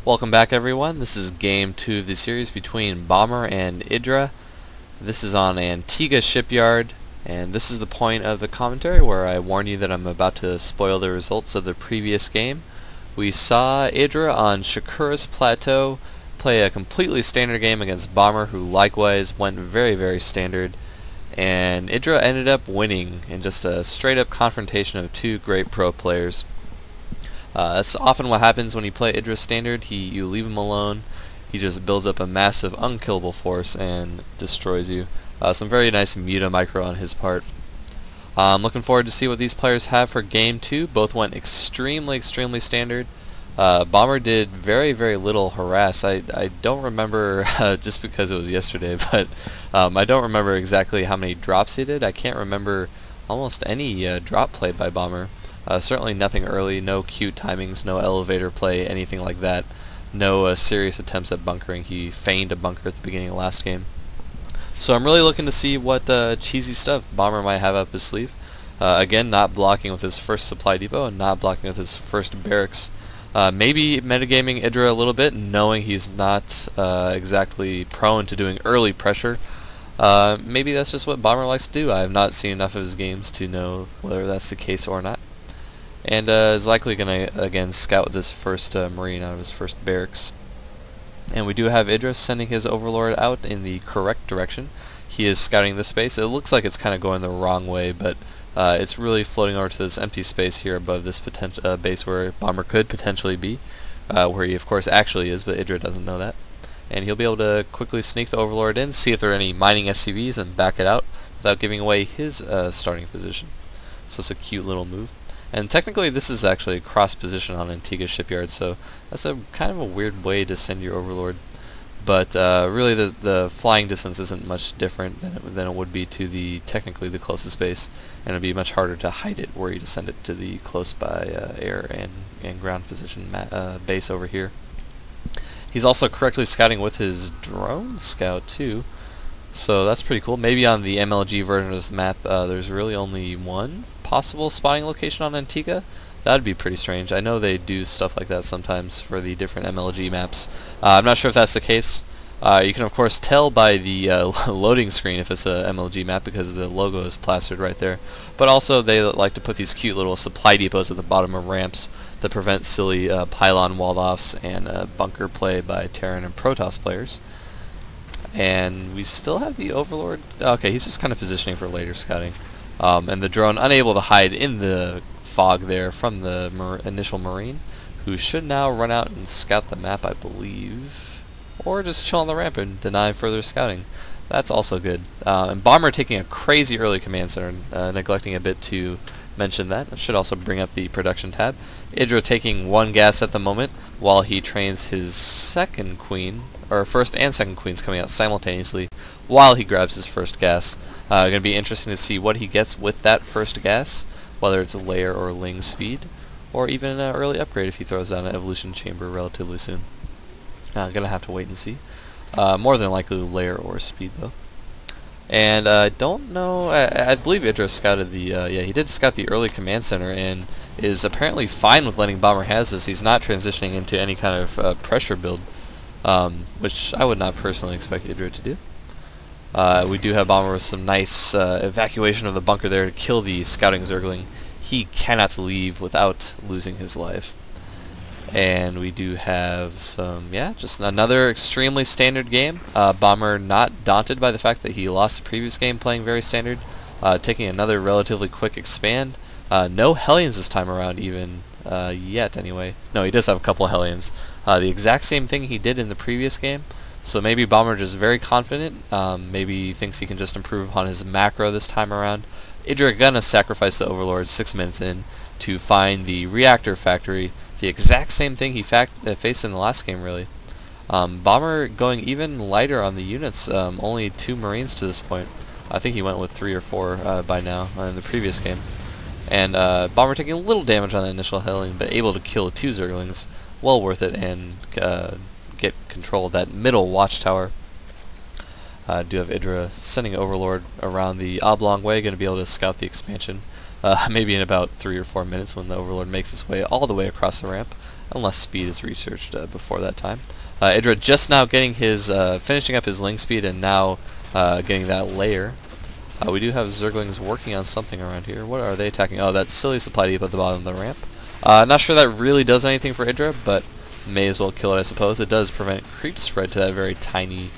Welcome back, everyone. This is game 2 of the series between Bomber and Idra. This is on Antigua Shipyard, and this is the point of the commentary where I warn you that I'm about to spoil the results of the previous game. We saw Idra on Shakura's Plateau play a completely standard game against Bomber, who likewise went very standard, and Idra ended up winning in just a straight-up confrontation of two great pro players. That's often what happens when you play Idra standard. You leave him alone, he just builds up a massive unkillable force and destroys you. Some very nice muta micro on his part. I'm looking forward to see what these players have for game 2. Both went extremely standard. Bomber did very little harass. I don't remember, just because it was yesterday, but I don't remember exactly how many drops he did. I can't remember almost any drop play by Bomber. Certainly nothing early, no cute timings, no elevator play, anything like that. No serious attempts at bunkering. He feigned a bunker at the beginning of last game. So I'm really looking to see what cheesy stuff Bomber might have up his sleeve. Again, not blocking with his first supply depot and not blocking with his first barracks. Maybe metagaming Idra a little bit, knowing he's not exactly prone to doing early pressure. Maybe that's just what Bomber likes to do. I have not seen enough of his games to know whether that's the case or not. And is likely going to, again, scout this first Marine out of his first barracks. And we do have Idra sending his Overlord out in the correct direction. He is scouting the space. It looks like it's kind of going the wrong way, but it's really floating over to this empty space here above this base where Bomber could potentially be, where he of course actually is, but Idra doesn't know that. And he'll be able to quickly sneak the Overlord in, see if there are any mining SCVs, and back it out without giving away his starting position. So it's a cute little move. And technically this is actually a cross position on Antigua Shipyard, so that's a kind of a weird way to send your Overlord. But really the flying distance isn't much different than it would be to technically the closest base, and it'd be much harder to hide it were you to send it to the close by air and ground position base over here. He's also correctly scouting with his drone scout too, so that's pretty cool. Maybe on the MLG version of this map there's really only one possible spawning location on Antigua. That'd be pretty strange. I know they do stuff like that sometimes for the different MLG maps. I'm not sure if that's the case. You can of course tell by the loading screen if it's a MLG map because the logo is plastered right there. But also they like to put these cute little supply depots at the bottom of ramps that prevent silly pylon walled-offs and bunker play by Terran and Protoss players. And we still have the Overlord. Okay, he's just kind of positioning for later scouting. And the drone unable to hide in the fog there from the initial Marine, who should now run out and scout the map, I believe. Or just chill on the ramp and deny further scouting. That's also good. And Bomber taking a crazy early command center, neglecting a bit to mention that. It should also bring up the production tab. Idra taking one gas at the moment while he trains his second queen, or first and second queens coming out simultaneously while he grabs his first gas. Going to be interesting to see what he gets with that first gas, whether it's a layer or ling speed, or even an early upgrade if he throws down an evolution chamber relatively soon. Going to have to wait and see. More than likely layer or speed though. And I don't know, I believe Idra scouted the, yeah, he did scout the early command center and is apparently fine with letting Bomber has this. He's not transitioning into any kind of pressure build, which I would not personally expect Idra to do. We do have Bomber with some nice evacuation of the bunker there to kill the scouting Zergling. He cannot leave without losing his life. And we do have some, yeah, just another extremely standard game. Bomber not daunted by the fact that he lost the previous game playing very standard, taking another relatively quick expand. No Hellions this time around even, yet anyway. No, he does have a couple of Hellions. The exact same thing he did in the previous game. So maybe Bomber just very confident, maybe thinks he can just improve upon his macro this time around. Idra gonna sacrifice the Overlord 6 minutes in to find the reactor factory, the exact same thing he faced in the last game really. Bomber going even lighter on the units, only 2 Marines to this point. I think he went with 3 or 4 by now in the previous game. And Bomber taking a little damage on the initial Hellion, but able to kill 2 Zerglings, well worth it, and get control of that middle watchtower. Do have Idra sending Overlord around the oblong way, going to be able to scout the expansion. Maybe in about 3 or 4 minutes when the Overlord makes its way all the way across the ramp. unless speed is researched before that time. Idra just now getting his, finishing up his Ling speed and now getting that layer. We do have Zerglings working on something around here. What are they attacking? Oh, that silly supply depot at the bottom of the ramp. Not sure that really does anything for Idra, but may as well kill it, I suppose. It does prevent creep spread to that very tiny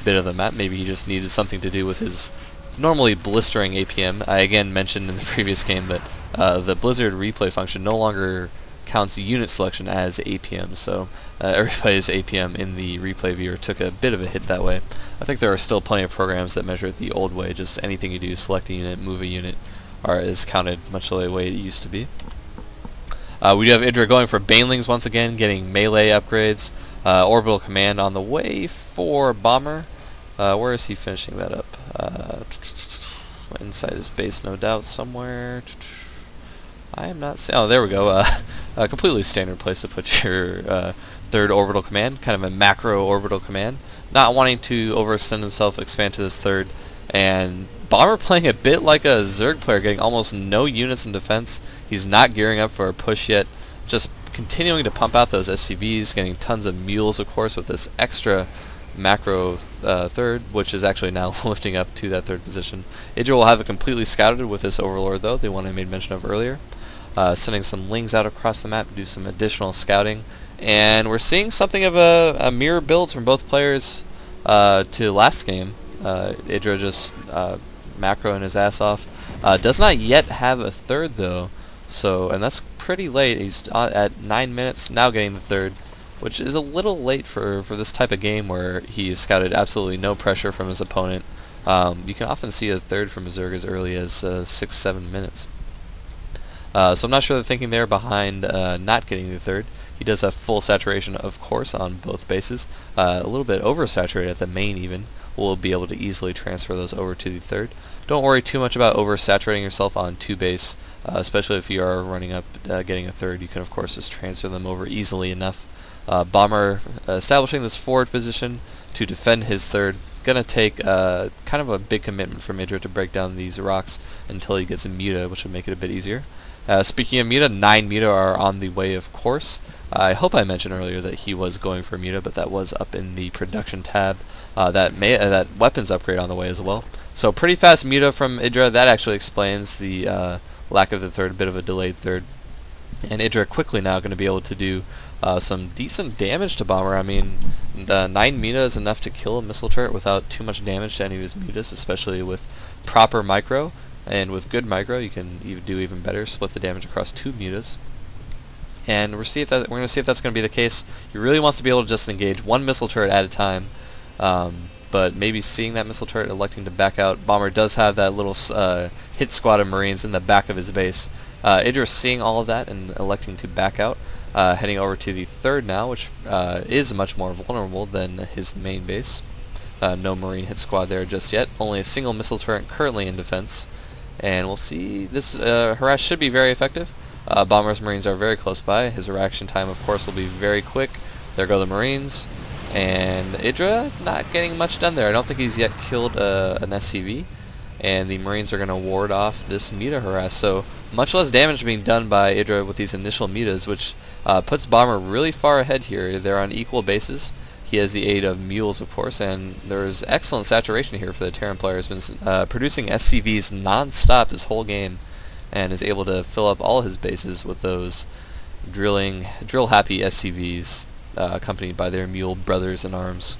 bit of the map. Maybe he just needed something to do with his normally blistering APM. I again mentioned in the previous game that the Blizzard replay function no longer counts unit selection as APM, so everybody's APM in the replay viewer took a bit of a hit that way. I think there are still plenty of programs that measure it the old way, just anything you do, select a unit, move a unit, is counted much the way it used to be. We do have Idra going for Banelings once again, getting melee upgrades, orbital command on the way for Bomber. Where is he finishing that up? Inside his base, no doubt, somewhere. I am not seeing. Oh, there we go. A completely standard place to put your third orbital command, kind of a macro orbital command. Not wanting to overextend himself, expand to this third, and Bomber playing a bit like a Zerg player, getting almost no units in defense. He's not gearing up for a push yet, just continuing to pump out those SCVs, getting tons of mules, of course, with this extra macro third, which is actually now lifting up to that third position. Idra will have it completely scouted with this Overlord, though, the one I made mention of earlier. Sending some Lings out across the map to do some additional scouting. And we're seeing something of a mirror builds from both players to last game. Idra just macroing his ass off. Does not yet have a third, though, so, and that's pretty late. He's at 9 minutes, now getting the third, which is a little late for this type of game where he's scouted absolutely no pressure from his opponent. You can often see a third from a Zerg as early as 6-7 minutes. So I'm not sure the thinking there behind not getting the third. He does have full saturation, of course, on both bases. A little bit oversaturated at the main even. We'll be able to easily transfer those over to the third. Don't worry too much about oversaturating yourself on 2 base, especially if you are running up getting a third. You can, of course, just transfer them over easily enough. Bomber establishing this forward position to defend his third. Gonna take kind of a big commitment from Idra to break down these rocks until he gets a Muta, which will make it a bit easier. Speaking of Muta, 9 Muta are on the way, of course. I hope I mentioned earlier that he was going for Muta, but that was up in the production tab. That weapons upgrade on the way as well. So pretty fast Muta from Idra. That actually explains the lack of the third, bit of a delayed third. And Idra quickly now going to be able to do some decent damage to Bomber. I mean, 9 Muta is enough to kill a missile turret without too much damage to any of his Mutas, especially with proper micro. And with good micro, you can do even better, split the damage across 2 Mutas. And we're going to see if that's going to be the case. He really wants to be able to just engage 1 missile turret at a time, but maybe seeing that missile turret electing to back out. Bomber does have that little hit squad of Marines in the back of his base. Idra seeing all of that and electing to back out, heading over to the third now, which is much more vulnerable than his main base. No Marine hit squad there just yet. Only a single missile turret currently in defense. And we'll see, this harass should be very effective. Bomber's Marines are very close by. His reaction time, of course, will be very quick. There go the Marines. And Idra not getting much done there. I don't think he's yet killed an SCV. And the Marines are going to ward off this Muta harass. So much less damage being done by Idra with these initial Mutas, which puts Bomber really far ahead here. They're on equal bases. He has the aid of mules, of course, and there's excellent saturation here for the Terran player. He's been producing SCVs non-stop this whole game, and is able to fill up all his bases with those drill-happy SCVs, accompanied by their mule brothers in arms.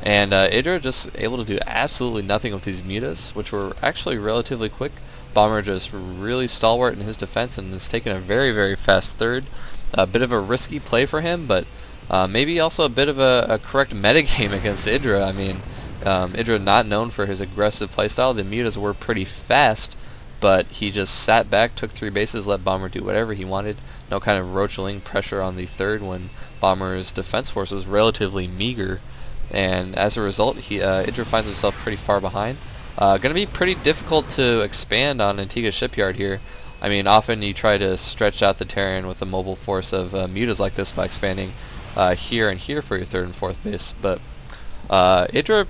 And Idra just able to do absolutely nothing with these Mutas, which were actually relatively quick. Bomber just really stalwart in his defense and has taken a very, very fast third. A bit of a risky play for him, but maybe also a bit of a correct metagame against Idra. I mean, Idra not known for his aggressive playstyle. The Mutas were pretty fast, but he just sat back, took 3 bases, let Bomber do whatever he wanted. No kind of roachling pressure on the third when Bomber's defense force was relatively meager. And as a result, Idra finds himself pretty far behind. Going to be pretty difficult to expand on Antigua Shipyard here. I mean, often you try to stretch out the Terran with a mobile force of Mutas like this by expanding here and here for your 3rd and 4th base, but Idra,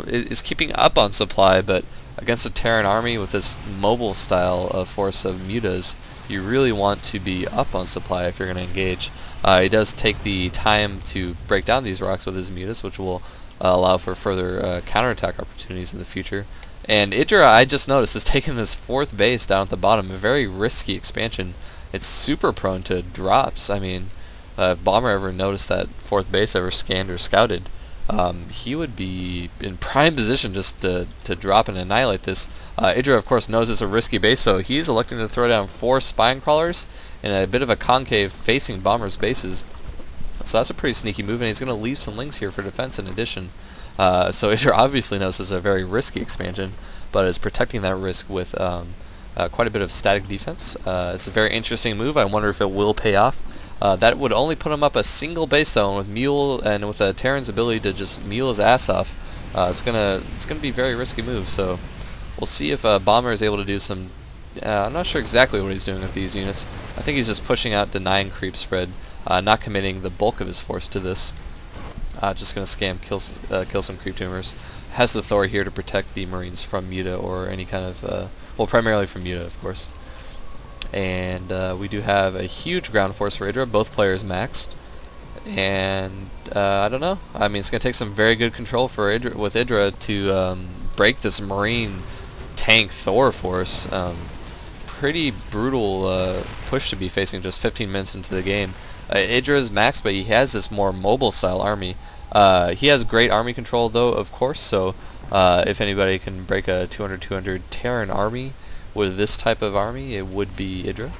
is keeping up on supply, but against a Terran army with this mobile style of force of Mutas, you really want to be up on supply if you're going to engage. He does take the time to break down these rocks with his mutas, which will allow for further counterattack opportunities in the future. And EGIdrA, I just noticed, has taken this 4th base down at the bottom, a very risky expansion. It's super prone to drops. I mean, if Bomber ever noticed that 4th base, ever scanned or scouted, he would be in prime position just to drop and annihilate this. EGIdrA, of course, knows it's a risky base, so he's electing to throw down 4 spine crawlers in a bit of a concave facing Bomber's bases. So that's a pretty sneaky move, and he's going to leave some links here for defense in addition. So EGIdrA obviously knows this is a very risky expansion, but is protecting that risk with quite a bit of static defense. It's a very interesting move. I wonder if it will pay off. That would only put him up a single base though, and with Mule and with Terran's ability to just mule his ass off, it's gonna be a very risky move. So we'll see if Bomber is able to do some. I'm not sure exactly what he's doing with these units. I think he's just pushing out, denying creep spread, not committing the bulk of his force to this. Just gonna scam, kill some creep tumors. Has the Thor here to protect the Marines from muta or any kind of well, primarily from muta, of course. And we do have a huge ground force for EGIdrA, both players maxed. And I don't know. I mean, it's going to take some very good control for EGIdrA to break this Marine tank Thor force. Pretty brutal push to be facing just 15 minutes into the game. EGIdrA is maxed, but he has this more mobile style army. He has great army control though, of course, so if anybody can break a 200-200 Terran army with this type of army, it would be EGIdrA.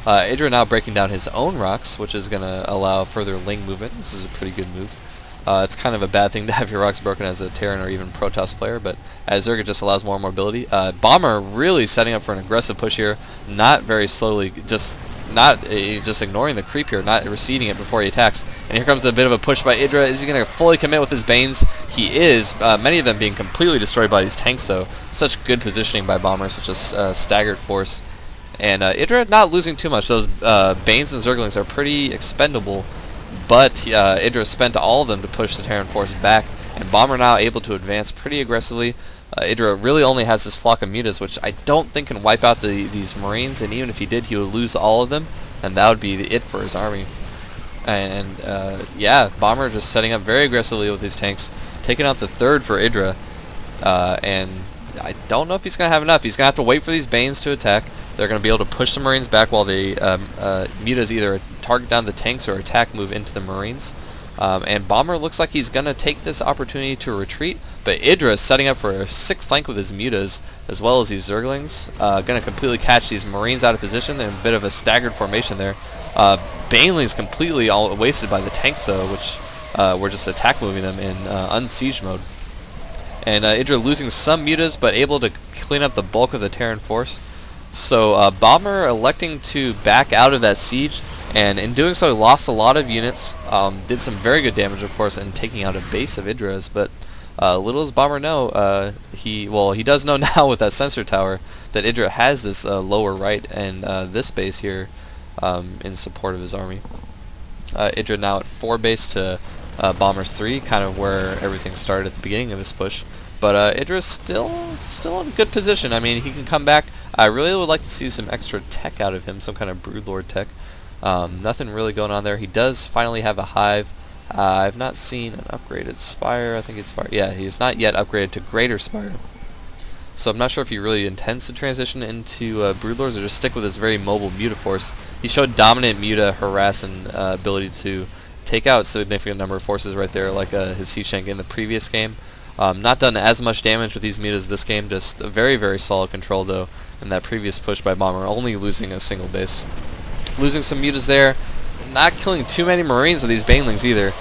EGIdrA now breaking down his own rocks, which is going to allow further Ling movement. This is a pretty good move. It's kind of a bad thing to have your rocks broken as a Terran or even Protoss player, but as Zerg, it just allows more mobility. Bomber really setting up for an aggressive push here, not very slowly, just ignoring the creep here, not receding it before he attacks. And here comes a bit of a push by EGIdrA. Is he going to fully commit with his Banes? He is, many of them being completely destroyed by these tanks though. Such good positioning by Bomber, such a staggered force. And EGIdrA not losing too much. Those Banes and Zerglings are pretty expendable, but EGIdrA spent all of them to push the Terran force back, and Bomber now able to advance pretty aggressively. EGIdrA really only has this flock of mutas, which I don't think can wipe out these Marines, and even if he did, he would lose all of them, and that would be it for his army. And yeah, Bomber just setting up very aggressively with these tanks, taking out the 3rd for EGIdrA, and I don't know if he's going to have enough. He's going to have to wait for these Banes to attack. They're going to be able to push the Marines back while the mutas either target down the tanks or attack move into the Marines. And Bomber looks like he's going to take this opportunity to retreat, but EGIdrA is setting up for a sick flank with his mutas, as well as these Zerglings. Going to completely catch these Marines out of position in a bit of a staggered formation there. Baneling's completely all wasted by the tanks though, which were just attack moving them in unsiege mode. And EGIdrA losing some mutas, but able to clean up the bulk of the Terran force. So Bomber electing to back out of that siege, and in doing so he lost a lot of units, did some very good damage of course in taking out a base of EGIdRA's, but little does Bomber know, he does know now with that sensor tower that EGIdrA has this lower right and this base here in support of his army. EGIdrA now at 4 base to Bomber's 3, kind of where everything started at the beginning of this push. But EGIdRA's still in good position. I mean, he can come back. I really would like to see some extra tech out of him, some kind of Broodlord tech. Nothing really going on there. He does finally have a hive. I've not seen an upgraded spire. I think it's spire. Yeah, he's not yet upgraded to greater spire. So I'm not sure if he really intends to transition into Broodlords or just stick with his very mobile muta force. He showed dominant muta harass and ability to take out a significant number of forces right there, like his siege tank in the previous game. Not done as much damage with these mutas this game, just a very, very solid control though in that previous push by Bomber, only losing a single base. Losing some mutas there, not killing too many Marines with these Banelings either,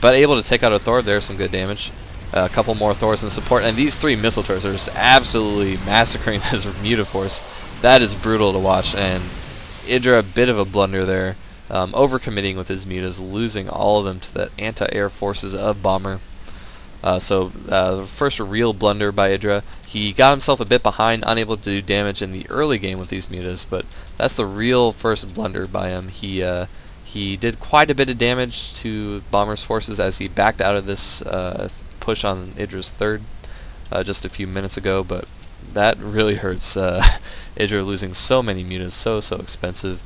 but able to take out a Thor there, some good damage. A couple more Thors in support, and these 3 missile turrets are just absolutely massacring this muta force. That is brutal to watch, and EGIdrA a bit of a blunder there, overcommitting with his mutas, losing all of them to the anti-air forces of Bomber. The first real blunder by EGIdrA. He got himself a bit behind, unable to do damage in the early game with these mutas, but that's the real first blunder by him. He did quite a bit of damage to Bomber's forces as he backed out of this push on EGIdRA's 3rd just a few minutes ago, but That really hurts. Idra losing so many mutas, so expensive.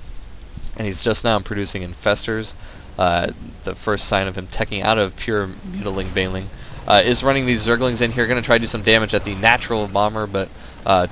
And he's just now producing infestors. The first sign of him teching out of pure mutiling Baneling. Is running these Zerglings in here, going to try to do some damage at the natural bomber, but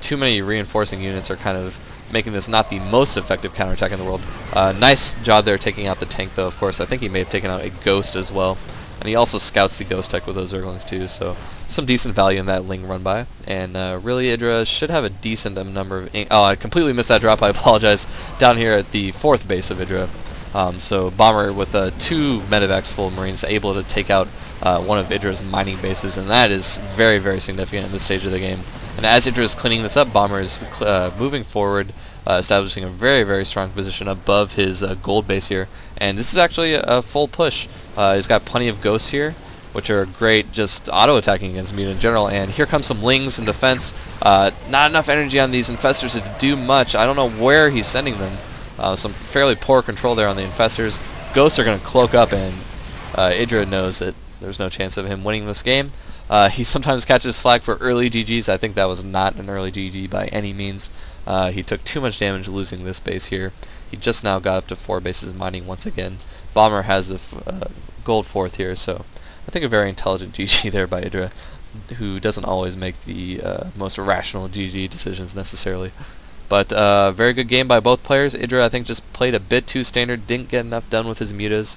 too many reinforcing units are kind of making this not the most effective counterattack in the world. Nice job there taking out the tank, though, of course. I think he may have taken out a ghost as well. And he also scouts the ghost tech with those Zerglings too, so some decent value in that Ling run by. And really, Idra should have a decent number of... Oh, I completely missed that drop, I apologize. Down here at the 4th base of Idra. So Bomber with 2 medevacs full of Marines able to take out one of Idra's mining bases, and that is very significant in this stage of the game. And as Idra is cleaning this up, Bomber is moving forward, establishing a very strong position above his gold base here. And this is actually a full push. He's got plenty of ghosts here, which are great just auto-attacking against mutant in general. And here comes some Lings in defense. Not enough energy on these infestors to do much. I don't know where he's sending them. Some fairly poor control there on the infestors. Ghosts are going to cloak up, and Idra knows that there's no chance of him winning this game. He sometimes catches flag for early GGs. I think that was not an early GG by any means. He took too much damage losing this base here. He just now got up to 4 bases mining once again. Bomber has the gold 4th here, so I think a very intelligent GG there by Idra, who doesn't always make the most rational GG decisions necessarily. But very good game by both players. Idra, I think, just played a bit too standard, didn't get enough done with his mutas.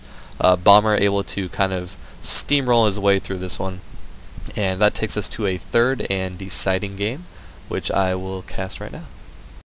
Bomber able to kind of steamroll his way through this one. And that takes us to a 3rd and deciding game, which I will cast right now.